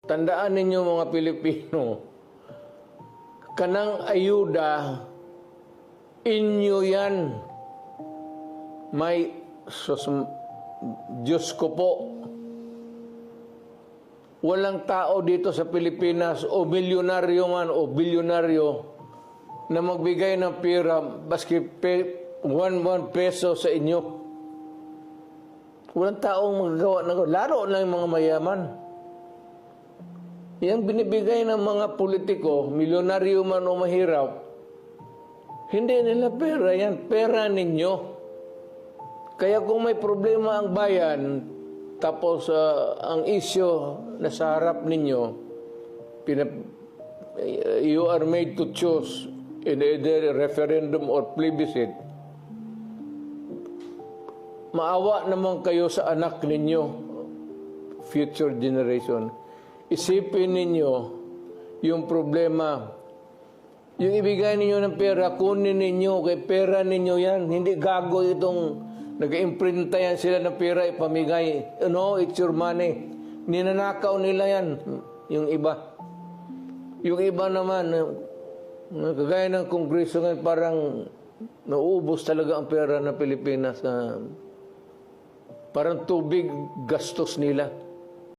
tandaan ninyo mga Pilipino, kanang ayuda, inyo yan. May, Diyos ko po, walang tao dito sa Pilipinas o milyonaryo man o bilyonaryo na magbigay ng pera baski 1 peso sa inyo. Walang taong magagawa ng lalo na yung mga mayaman. Yang binibigay ng mga politiko, milyonaryo man o mahirap, hindi nila pera yan, pera ninyo. Kaya kung may problema ang bayan, tapos ang isyo na sa harap ninyo, you are made to choose in either referendum or plebiscite, maawa naman kayo sa anak ninyo, future generation. Isipin ninyo yung problema. Yung ibigay ninyo ng pera, kunin ninyo, kay pera ninyo yan. Hindi gago itong nag-imprinta yan sila ng pera, ipamigay. No, it's your money. Ninanakaw nila yan, yung iba. Yung iba naman, kagaya ng Kongreso ngayon, parang nauubos talaga ang pera ng Pilipinas. Parang tubig gastos nila.